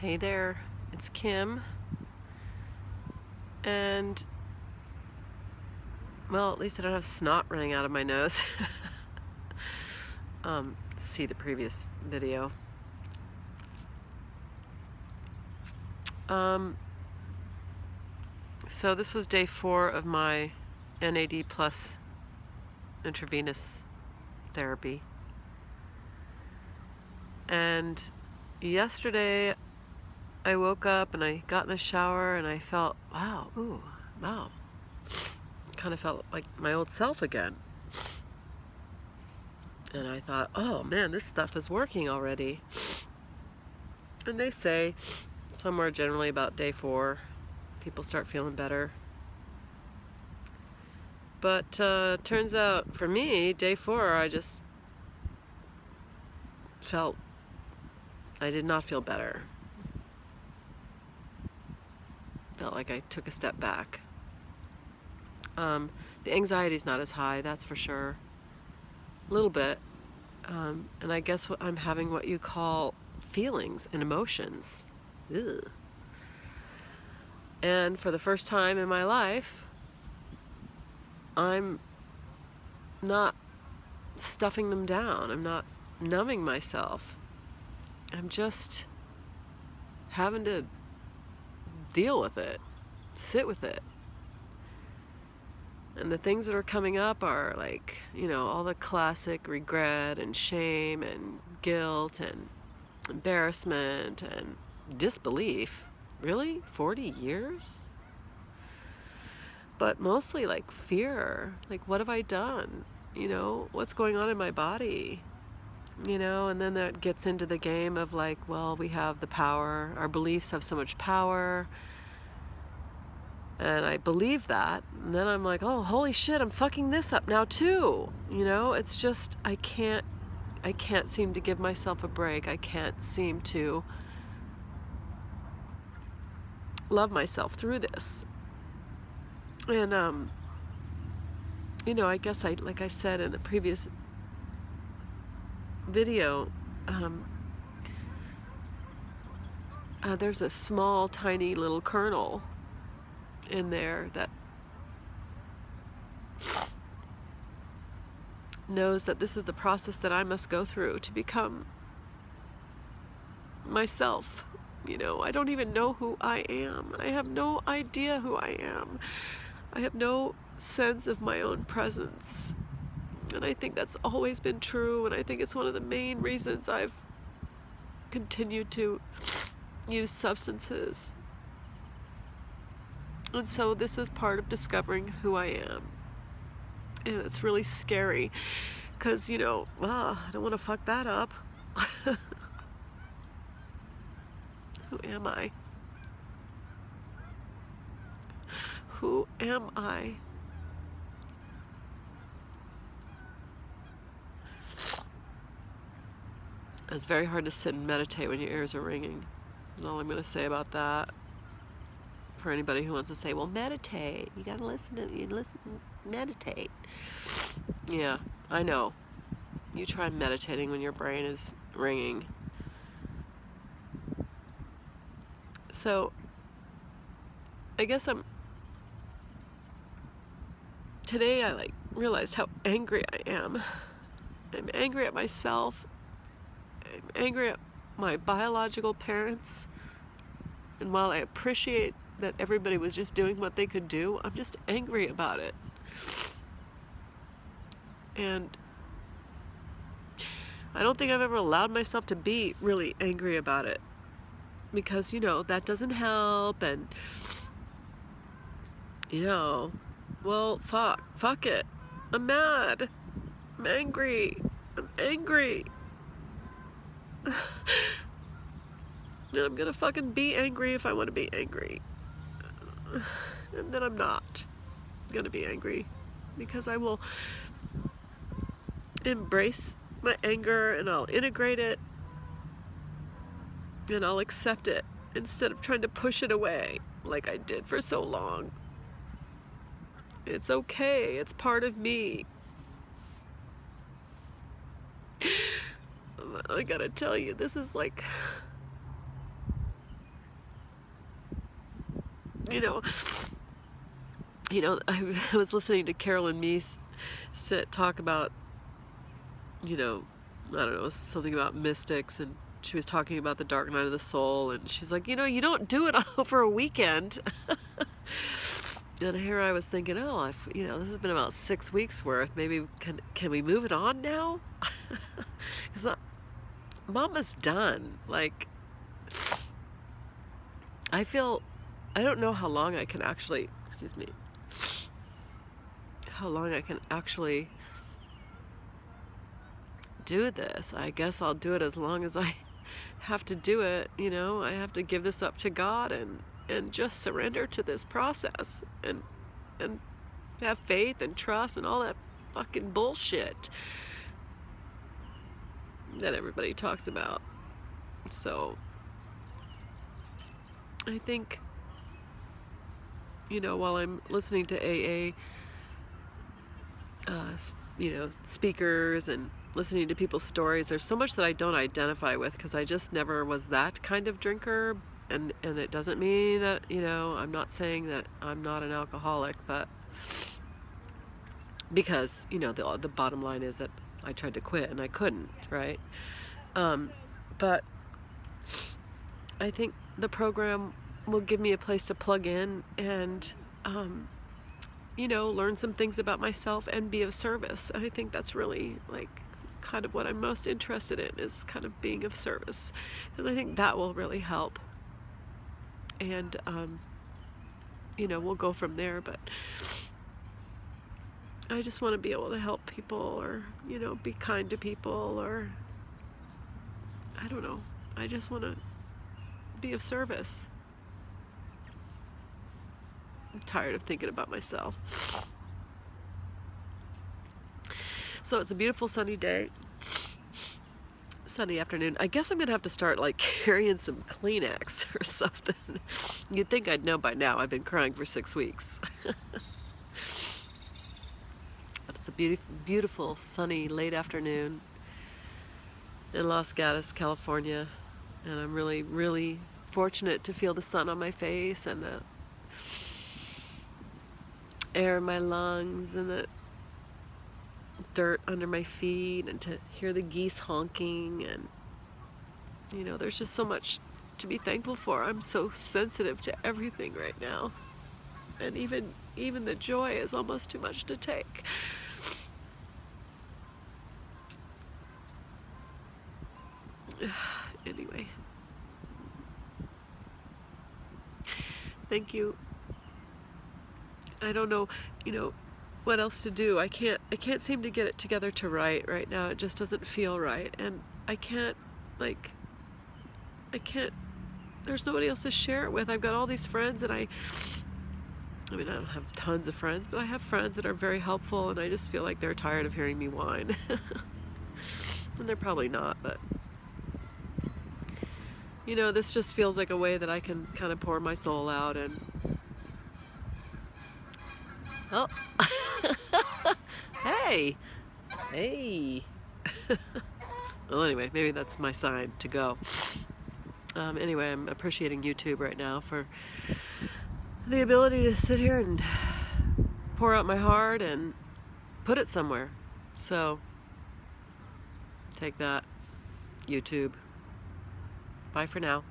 Hey there, it's Kim, and, well, at least I don't have snot running out of my nose. See the previous video. So this was day 4 of my NAD plus intravenous therapy. And yesterday I woke up and I got in the shower and I felt, wow. Kind of felt like my old self again. And I thought, oh man, this stuff is working already. And they say somewhere generally about day 4, people start feeling better. But turns out for me, day 4, I just felt I did not feel better. Felt like I took a step back. The anxiety's not as high, that's for sure. A little bit. And I guess I'm having what you call feelings and emotions. Ugh. And for the first time in my life, I'm not stuffing them down. I'm not numbing myself. I'm just having to deal with it, sit with it. And the things that are coming up are like, all the classic regret and shame and guilt and embarrassment and disbelief. Really? 40 years? But mostly like fear. Like, what have I done? What's going on in my body? And then that gets into the game of like, well, we have the power. Our beliefs have so much power. And I believe that. And then I'm like, oh, holy shit, I'm fucking this up now too. It's just, I can't seem to give myself a break. I can't seem to love myself through this. And, I guess like I said in the previous video, there's a small, tiny little kernel in there that knows that this is the process that I must go through to become myself. I don't even know who I am. I have no idea who I am. I have no sense of my own presence. And I think that's always been true, and I think it's one of the main reasons I've continued to use substances. And so this is part of discovering who I am. And it's really scary because, I don't want to fuck that up. Who am I? Who am I? It's very hard to sit and meditate when your ears are ringing. That's all I'm going to say about that. For anybody who wants to say, well, meditate. You got to meditate. Yeah, I know. You try meditating when your brain is ringing. So, I guess today I realized how angry I am. I'm angry at myself. I'm angry at my biological parents. And while I appreciate that everybody was just doing what they could do, I'm just angry about it. And I don't think I've ever allowed myself to be really angry about it. Because, that doesn't help, and, well, fuck it. I'm mad. I'm angry. And I'm gonna fucking be angry if I want to be angry. And then I'm not gonna be angry, because I will embrace my anger and I'll integrate it and I'll accept it instead of trying to push it away like I did for so long. It's okay. It's part of me. I gotta tell you, this is like you know, I was listening to Carolyn Meese talk about, I don't know, something about mystics, and she was talking about the dark night of the soul, and she's like, you don't do it over a weekend. And here I was thinking, this has been about 6 weeks worth. Maybe can we move it on now? Because Mama's done. Like, I don't know how long I can actually, how long I can actually do this. I guess I'll do it as long as I have to do it. I have to give this up to God and just surrender to this process and have faith and trust and all that fucking bullshit that everybody talks about. So I think, while I'm listening to AA, speakers and listening to people's stories, there's so much that I don't identify with, because I just never was that kind of drinker. And it doesn't mean that, I'm not saying that I'm not an alcoholic, but because, the bottom line is that I tried to quit and I couldn't, right? But I think the program will give me a place to plug in and, learn some things about myself and be of service. And I think that's really, kind of what I'm most interested in, is kind of being of service, because I think that will really help. And, we'll go from there, but I just want to be able to help people, or, be kind to people, or, I don't know. I just want to be of service. I'm tired of thinking about myself. So it's a beautiful sunny day. Sunny afternoon. I guess I'm gonna have to start carrying some Kleenex or something. You'd think I'd know by now. I've been crying for 6 weeks. But it's a beautiful, beautiful sunny late afternoon in Los Gatos, California, and I'm really, really fortunate to feel the sun on my face and the air in my lungs and the dirt under my feet, and to hear the geese honking, and there's just so much to be thankful for. I'm so sensitive to everything right now, and even the joy is almost too much to take. Anyway, thank you. I don't know, what else to do. I can't seem to get it together to write right now. It just doesn't feel right, and I can't, there's nobody else to share it with. I've got all these friends, and I don't have tons of friends, but I have friends that are very helpful, and I just feel like they're tired of hearing me whine. And they're probably not, but this just feels like a way that I can kind of pour my soul out. And oh. Hey. Well, anyway, maybe that's my sign to go. Anyway, I'm appreciating YouTube right now for the ability to sit here and pour out my heart and put it somewhere. So, take that, YouTube. Bye for now.